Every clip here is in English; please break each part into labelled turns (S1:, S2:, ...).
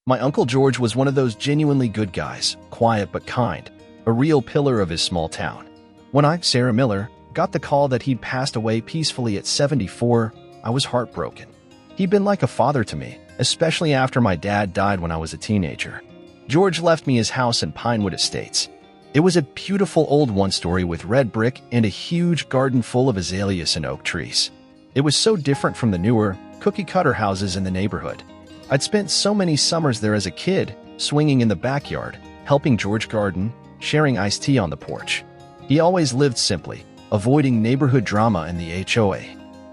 S1: My Uncle George was one of those genuinely good guys, quiet but kind, a real pillar of his small town. When I, Sarah Miller, got the call that he'd passed away peacefully at 74, I was heartbroken. He'd been like a father to me, especially after my dad died when I was a teenager. George left me his house in Pinewood Estates. It was a beautiful old one-story with red brick and a huge garden full of azaleas and oak trees. It was so different from the newer, cookie-cutter houses in the neighborhood. I'd spent so many summers there as a kid, swinging in the backyard, helping George garden, sharing iced tea on the porch. He always lived simply, avoiding neighborhood drama and the HOA.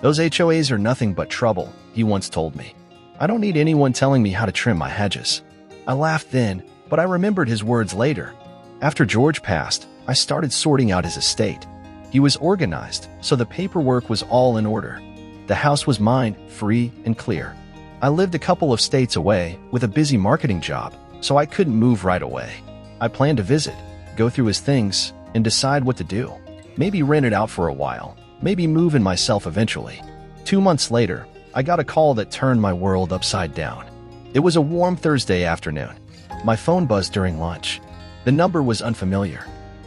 S1: Those HOAs are nothing but trouble, he once told me. I don't need anyone telling me how to trim my hedges. I laughed then, but I remembered his words later. After George passed, I started sorting out his estate. He was organized, so the paperwork was all in order. The house was mine, free and clear. I lived a couple of states away with a busy marketing job, so I couldn't move right away. I planned to visit, go through his things, and decide what to do. Maybe rent it out for a while, maybe move in myself eventually. 2 months later, I got a call that turned my world upside down. It was a warm Thursday afternoon. My phone buzzed during lunch. The number was unfamiliar.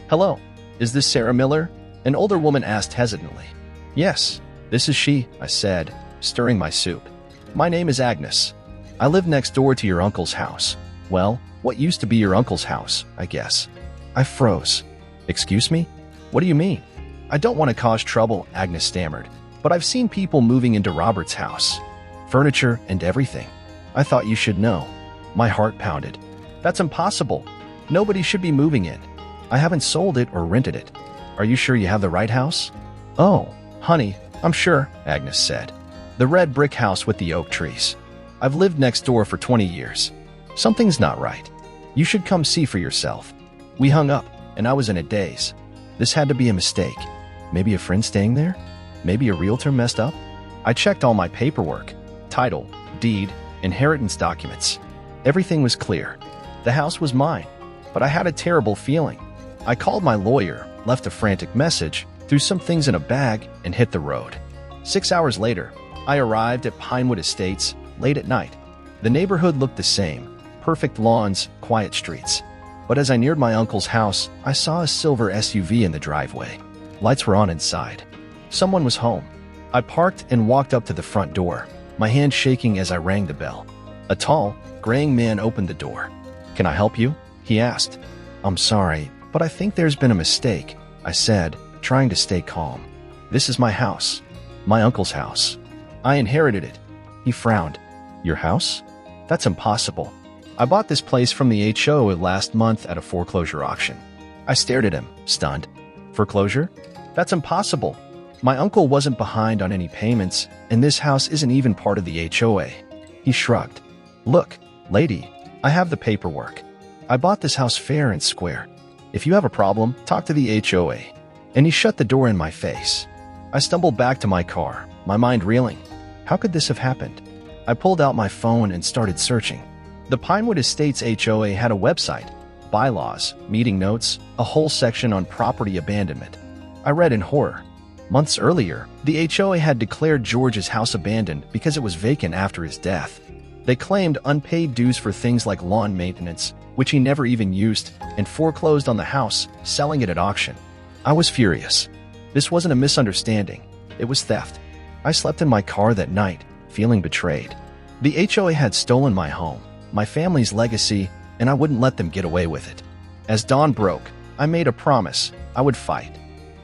S1: "Hello, is this Sarah Miller?" An older woman asked hesitantly. "Yes, this is she," I said, stirring my soup. "My name is Agnes. I live next door to your uncle's house. Well, what used to be your uncle's house, I guess." I froze. "Excuse me? What do you mean?" "I don't want to cause trouble," Agnes stammered, "but I've seen people moving into Robert's house. Furniture and everything. I thought you should know." My heart pounded. "That's impossible. Nobody should be moving in. I haven't sold it or rented it. Are you sure you have the right house?" "Oh, honey, I'm sure," Agnes said. "The red brick house with the oak trees. I've lived next door for 20 years. Something's not right. You should come see for yourself." We hung up, and I was in a daze. This had to be a mistake. Maybe a friend staying there? Maybe a realtor messed up? I checked all my paperwork, title, deed, inheritance documents. Everything was clear. The house was mine, but I had a terrible feeling. I called my lawyer, left a frantic message, threw some things in a bag, and hit the road. 6 hours later, I arrived at Pinewood Estates late at night. The neighborhood looked the same, perfect lawns, quiet streets. But as I neared my uncle's house, I saw a silver SUV in the driveway. Lights were on inside. Someone was home. I parked and walked up to the front door, my hand shaking as I rang the bell. A tall, graying man opened the door. "Can I help you?" he asked. "I'm sorry, but I think there's been a mistake," I said, trying to stay calm. "This is my house. My uncle's house. I inherited it." He frowned. "Your house? That's impossible. I bought this place from the HOA last month at a foreclosure auction." I stared at him, stunned. "Foreclosure? That's impossible. My uncle wasn't behind on any payments, and this house isn't even part of the HOA." He shrugged. "Look, lady, I have the paperwork. I bought this house fair and square. If you have a problem, talk to the HOA." And he shut the door in my face. I stumbled back to my car, my mind reeling. How could this have happened? I pulled out my phone and started searching. The Pinewood Estates HOA had a website, bylaws, meeting notes, a whole section on property abandonment. I read in horror. Months earlier, the HOA had declared George's house abandoned because it was vacant after his death. They claimed unpaid dues for things like lawn maintenance, which he never even used, and foreclosed on the house, selling it at auction. I was furious. This wasn't a misunderstanding. It was theft. I slept in my car that night, feeling betrayed. The HOA had stolen my home, my family's legacy, and I wouldn't let them get away with it. As dawn broke, I made a promise. I would fight.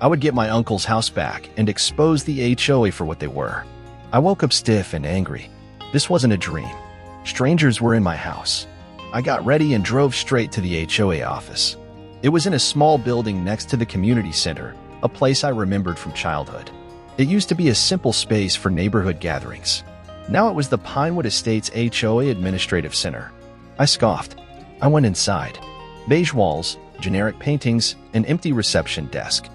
S1: I would get my uncle's house back and expose the HOA for what they were. I woke up stiff and angry. This wasn't a dream. Strangers were in my house. I got ready and drove straight to the HOA office. It was in a small building next to the community center, a place I remembered from childhood. It used to be a simple space for neighborhood gatherings. Now it was the Pinewood Estates HOA Administrative Center. I scoffed. I went inside. Beige walls, generic paintings, an empty reception desk.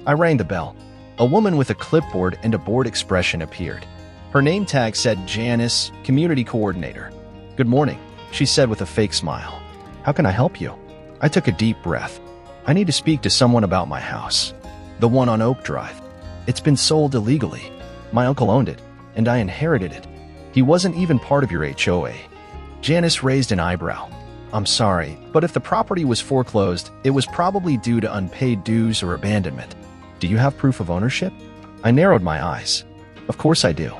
S1: I rang the bell. A woman with a clipboard and a bored expression appeared. Her name tag said Janice, Community Coordinator. "Good morning," she said with a fake smile. "How can I help you?" I took a deep breath. "I need to speak to someone about my house. The one on Oak Drive. It's been sold illegally. My uncle owned it, and I inherited it. He wasn't even part of your HOA. Janice raised an eyebrow. I'm sorry, but if the property was foreclosed, it was probably due to unpaid dues or abandonment. Do you have proof of ownership? I narrowed my eyes. Of course I do.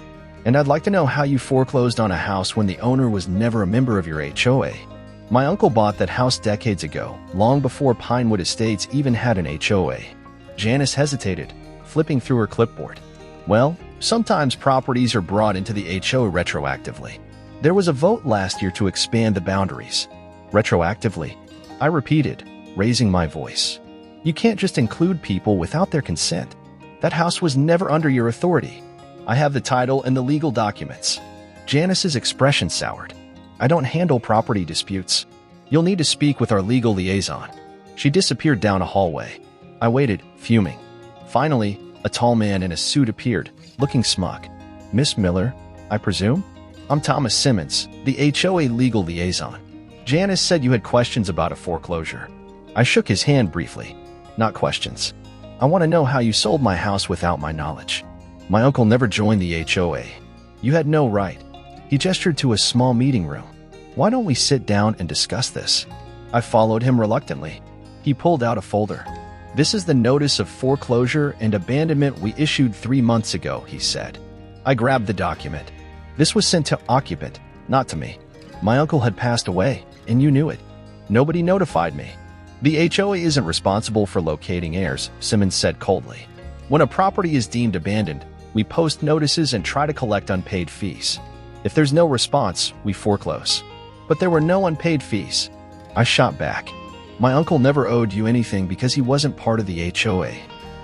S1: And I'd like to know how you foreclosed on a house when the owner was never a member of your HOA. My uncle bought that house decades ago, long before Pinewood Estates even had an HOA. Janice hesitated, flipping through her clipboard. Well, sometimes properties are brought into the HOA retroactively. There was a vote last year to expand the boundaries. Retroactively, I repeated, raising my voice. You can't just include people without their consent. That house was never under your authority. I have the title and the legal documents. Janice's expression soured. I don't handle property disputes. You'll need to speak with our legal liaison. She disappeared down a hallway. I waited, fuming. Finally, a tall man in a suit appeared, looking smug. Miss Miller, I presume? I'm Thomas Simmons, the HOA legal liaison. Janice said you had questions about a foreclosure. I shook his hand briefly. Not questions. I want to know how you sold my house without my knowledge. My uncle never joined the HOA. You had no right. He gestured to a small meeting room. Why don't we sit down and discuss this? I followed him reluctantly. He pulled out a folder. This is the notice of foreclosure and abandonment we issued 3 months ago, he said. I grabbed the document. This was sent to occupant, not to me. My uncle had passed away, and you knew it. Nobody notified me. The HOA isn't responsible for locating heirs, Simmons said coldly. When a property is deemed abandoned, we post notices and try to collect unpaid fees. If there's no response, we foreclose. But there were no unpaid fees. I shot back. My uncle never owed you anything because he wasn't part of the HOA.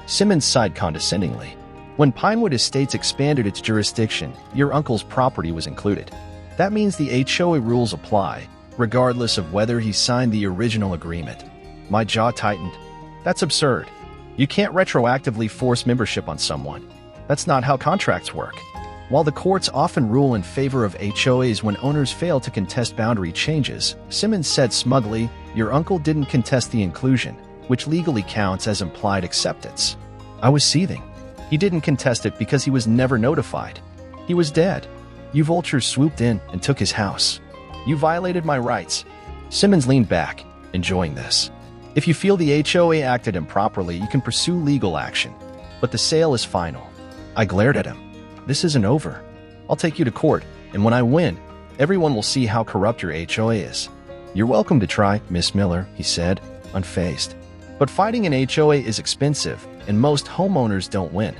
S1: Simmons sighed condescendingly. When Pinewood Estates expanded its jurisdiction, your uncle's property was included. That means the HOA rules apply, regardless of whether he signed the original agreement. My jaw tightened. That's absurd. You can't retroactively force membership on someone. That's not how contracts work. While the courts often rule in favor of HOAs when owners fail to contest boundary changes, Simmons said smugly, your uncle didn't contest the inclusion, which legally counts as implied acceptance. I was seething. He didn't contest it because he was never notified. He was dead. You vultures swooped in and took his house. You violated my rights. Simmons leaned back, enjoying this. If you feel the HOA acted improperly, you can pursue legal action. But the sale is final. I glared at him. This isn't over. I'll take you to court, and when I win, everyone will see how corrupt your HOA is. You're welcome to try, Miss Miller, he said, unfazed. But fighting an HOA is expensive, and most homeowners don't win.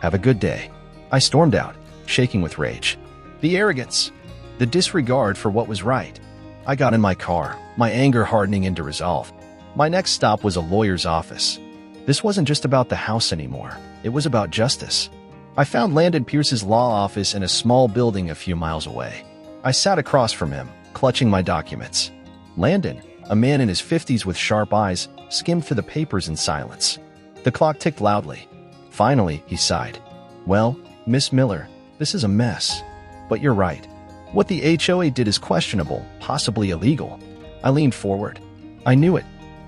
S1: Have a good day. I stormed out, shaking with rage. The arrogance. The disregard for what was right. I got in my car, my anger hardening into resolve. My next stop was a lawyer's office. This wasn't just about the house anymore. It was about justice. I found Landon Pierce's law office in a small building a few miles away. I sat across from him, clutching my documents. Landon, a man in his 50s with sharp eyes, skimmed through the papers in silence. The clock ticked loudly. Finally, he sighed. Well, Miss Miller, this is a mess. But you're right. What the HOA did is questionable, possibly illegal. I leaned forward. I knew it.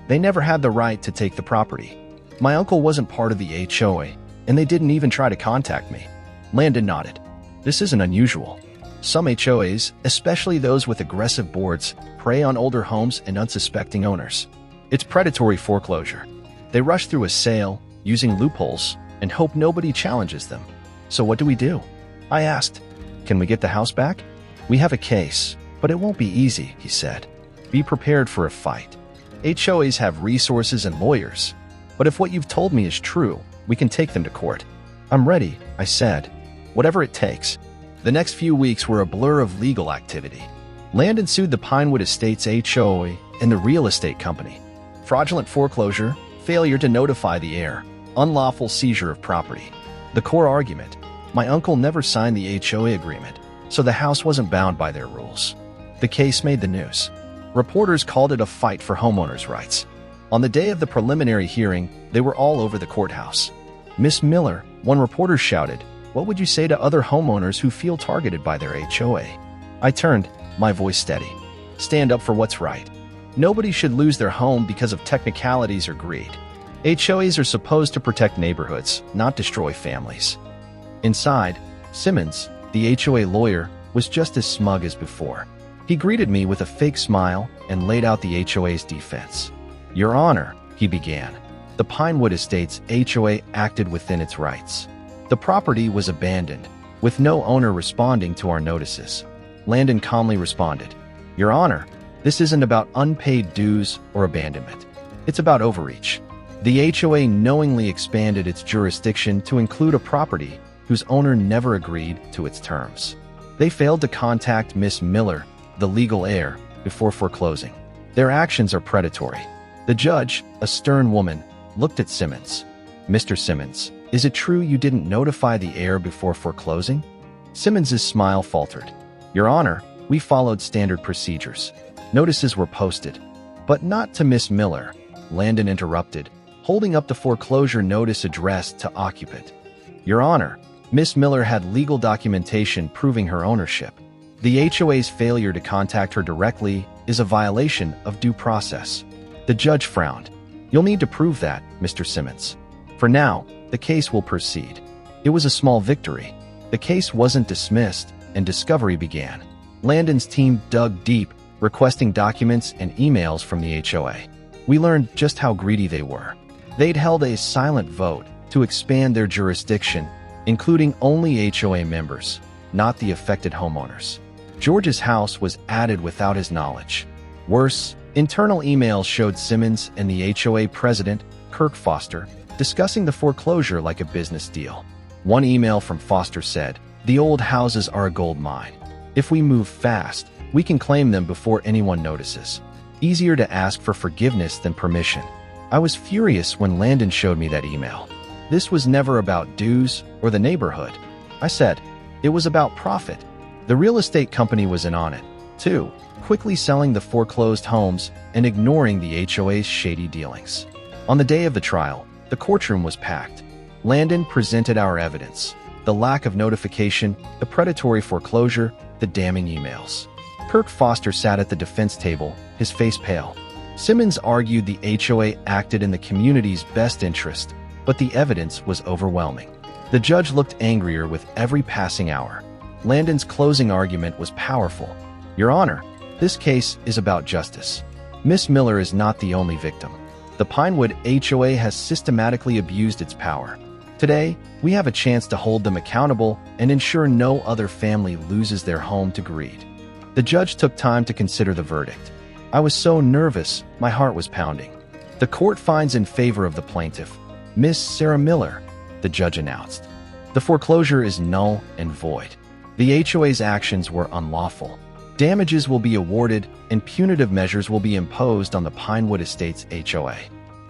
S1: They never had the right to take the property. My uncle wasn't part of the HOA, and they didn't even try to contact me. Landon nodded. This isn't unusual. Some HOAs, especially those with aggressive boards, prey on older homes and unsuspecting owners. It's predatory foreclosure. They rush through a sale, using loopholes, and hope nobody challenges them. So what do we do? I asked. Can we get the house back? We have a case, but it won't be easy, he said. Be prepared for a fight. HOAs have resources and lawyers. But if what you've told me is true, we can take them to court. I'm ready, I said. Whatever it takes. The next few weeks were a blur of legal activity. Landon sued the Pinewood Estates HOA and the real estate company. Fraudulent foreclosure, failure to notify the heir, unlawful seizure of property. The core argument, my uncle never signed the HOA agreement, so the house wasn't bound by their rules. The case made the news. Reporters called it a fight for homeowners' rights. On the day of the preliminary hearing, they were all over the courthouse. Miss Miller, one reporter shouted, what would you say to other homeowners who feel targeted by their HOA? I turned, my voice steady. Stand up for what's right. Nobody should lose their home because of technicalities or greed. HOAs are supposed to protect neighborhoods, not destroy families. Inside, Simmons, the HOA lawyer, was just as smug as before. He greeted me with a fake smile and laid out the HOA's defense. "Your Honor," he began, "the Pinewood Estates HOA acted within its rights. The property was abandoned, with no owner responding to our notices." Landon calmly responded, "Your Honor, this isn't about unpaid dues or abandonment. It's about overreach. The HOA knowingly expanded its jurisdiction to include a property whose owner never agreed to its terms. They failed to contact Miss Miller, the legal heir, before foreclosing. Their actions are predatory." The judge, a stern woman, looked at Simmons. "Mr. Simmons, is it true you didn't notify the heir before foreclosing?" Simmons's smile faltered. "Your Honor, we followed standard procedures. Notices were posted, but not to Miss Miller," Landon interrupted, holding up the foreclosure notice addressed to occupant. "Your Honor, Miss Miller had legal documentation proving her ownership. The HOA's failure to contact her directly is a violation of due process." The judge frowned. "You'll need to prove that, Mr. Simmons. For now, the case will proceed." It was a small victory. The case wasn't dismissed, and discovery began. Landon's team dug deep, requesting documents and emails from the HOA. We learned just how greedy they were. They'd held a silent vote to expand their jurisdiction, including only HOA members, not the affected homeowners. George's house was added without his knowledge. Worse, internal emails showed Simmons and the HOA president, Kirk Foster, discussing the foreclosure like a business deal. One email from Foster said, "The old houses are a gold mine. If we move fast, we can claim them before anyone notices. Easier to ask for forgiveness than permission." I was furious when Landon showed me that email. "This was never about dues or the neighborhood," I said. "It was about profit." The real estate company was in on it, too, quickly selling the foreclosed homes and ignoring the HOA's shady dealings. On the day of the trial, the courtroom was packed. Landon presented our evidence: the lack of notification, the predatory foreclosure, the damning emails. Kirk Foster sat at the defense table, his face pale. Simmons argued the HOA acted in the community's best interest, but the evidence was overwhelming. The judge looked angrier with every passing hour. Landon's closing argument was powerful. "Your Honor, this case is about justice. Miss Miller is not the only victim. The Pinewood HOA has systematically abused its power. Today, we have a chance to hold them accountable and ensure no other family loses their home to greed." The judge took time to consider the verdict. I was so nervous, my heart was pounding. "The court finds in favor of the plaintiff, Miss Sarah Miller," the judge announced. "The foreclosure is null and void. The HOA's actions were unlawful. Damages will be awarded and punitive measures will be imposed on the Pinewood Estates HOA."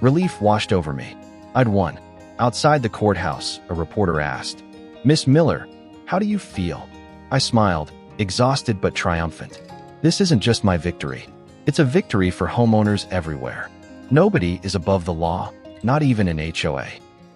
S1: Relief washed over me. I'd won. Outside the courthouse, a reporter asked, "Miss Miller, how do you feel?" I smiled, exhausted but triumphant. This isn't just my victory. It's a victory for homeowners everywhere. Nobody is above the law, not even an HOA.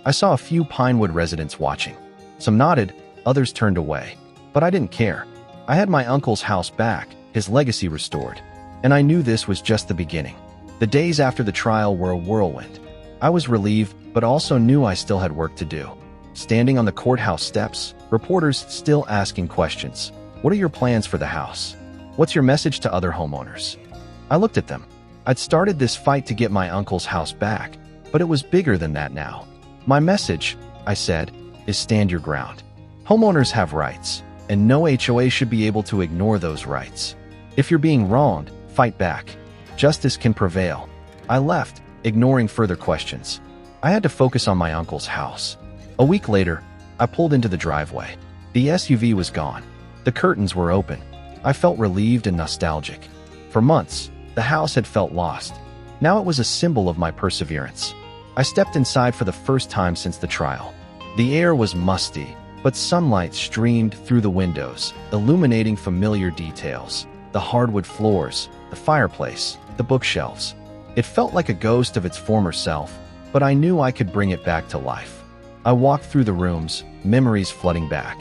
S1: I saw a few Pinewood residents watching. Some nodded, others turned away. But I didn't care. I had my uncle's house back, his legacy restored. And I knew this was just the beginning. The days after the trial were a whirlwind. I was relieved, but also knew I still had work to do. Standing on the courthouse steps, reporters still asking questions. "What are your plans for the house? What's your message to other homeowners?" I looked at them. I'd started this fight to get my uncle's house back, but it was bigger than that now. "My message," I said, "is stand your ground. Homeowners have rights, and no HOA should be able to ignore those rights. If you're being wronged, fight back. Justice can prevail." I left, ignoring further questions. I had to focus on my uncle's house. A week later, I pulled into the driveway. The SUV was gone. The curtains were open. I felt relieved and nostalgic. For months, the house had felt lost. Now it was a symbol of my perseverance. I stepped inside for the first time since the trial. The air was musty, but sunlight streamed through the windows, illuminating familiar details: the hardwood floors, the fireplace, the bookshelves. It felt like a ghost of its former self, but I knew I could bring it back to life. I walked through the rooms, memories flooding back.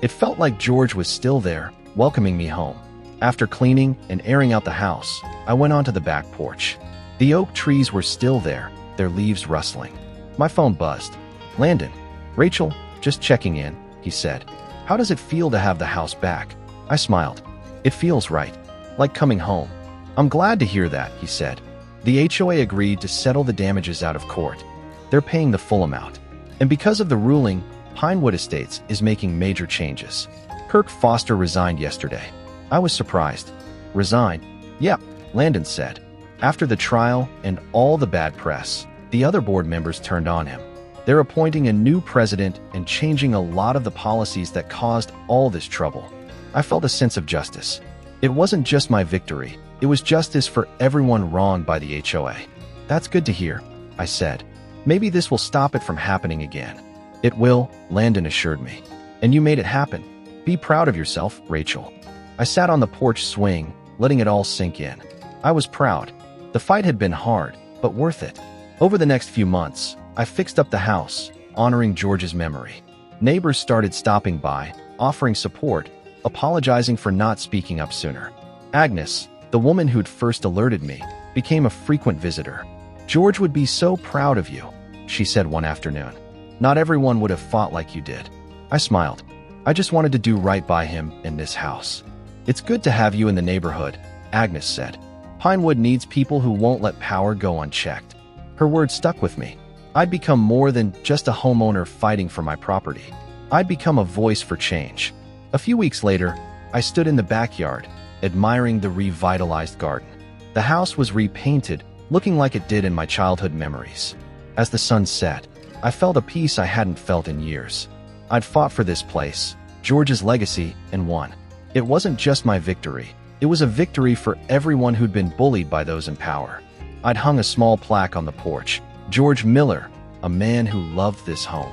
S1: It felt like George was still there, welcoming me home. After cleaning and airing out the house, I went onto the back porch. The oak trees were still there, their leaves rustling. My phone buzzed. "Landon." "Rachel, just checking in," he said. "How does it feel to have the house back?" I smiled. "It feels right. Like coming home. I'm glad to hear that, he said. The HOA agreed to settle the damages out of court. They're paying the full amount. And because of the ruling, Pinewood Estates is making major changes. Kirk Foster resigned yesterday. I was surprised. Resign? Yep, Landon said. After the trial and all the bad press, the other board members turned on him. They're appointing a new president and changing a lot of the policies that caused all this trouble. I felt a sense of justice. It wasn't just my victory. It was justice for everyone wronged by the HOA. That's good to hear, I said. Maybe this will stop it from happening again. It will, Landon assured me. And you made it happen. Be proud of yourself, Rachel. I sat on the porch swing, letting it all sink in. I was proud. The fight had been hard, but worth it. Over the next few months, I fixed up the house, honoring George's memory. Neighbors started stopping by, offering support, apologizing for not speaking up sooner. Agnes, the woman who'd first alerted me, became a frequent visitor. George would be so proud of you, she said one afternoon. Not everyone would have fought like you did. I smiled. I just wanted to do right by him in this house. It's good to have you in the neighborhood, Agnes said. Pinewood needs people who won't let power go unchecked. Her words stuck with me. I'd become more than just a homeowner fighting for my property. I'd become a voice for change. A few weeks later, I stood in the backyard, admiring the revitalized garden. The house was repainted, looking like it did in my childhood memories. As the sun set, I felt a peace I hadn't felt in years. I'd fought for this place, George's legacy, and won. It wasn't just my victory. It was a victory for everyone who'd been bullied by those in power. I'd hung a small plaque on the porch. George Miller, a man who loved this home.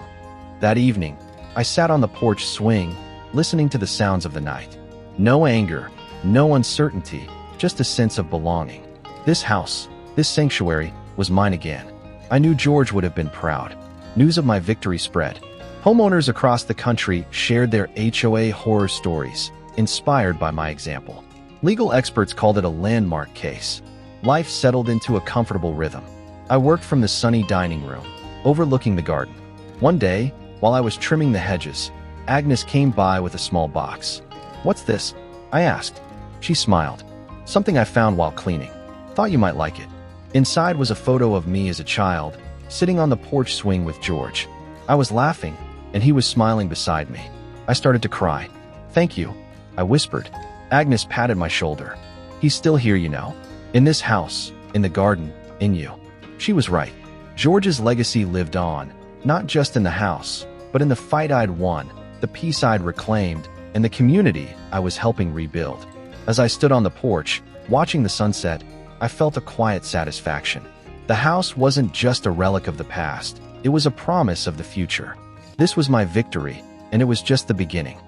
S1: That evening, I sat on the porch swing, listening to the sounds of the night. No anger, no uncertainty, just a sense of belonging. This house, this sanctuary, was mine again. I knew George would have been proud. News of my victory spread. Homeowners across the country shared their HOA horror stories, inspired by my example. Legal experts called it a landmark case. Life settled into a comfortable rhythm. I worked from the sunny dining room, overlooking the garden. One day, while I was trimming the hedges, Agnes came by with a small box. "What's this?" I asked. She smiled. "Something I found while cleaning. Thought you might like it." Inside was a photo of me as a child, sitting on the porch swing with George. I was laughing, and he was smiling beside me. I started to cry. "Thank you," I whispered. Agnes patted my shoulder. "He's still here, you know. In this house, in the garden, in you." She was right. George's legacy lived on, not just in the house, but in the fight I'd won, the peace I'd reclaimed, and the community I was helping rebuild. As I stood on the porch, watching the sunset, I felt a quiet satisfaction. The house wasn't just a relic of the past, it was a promise of the future. This was my victory, and it was just the beginning.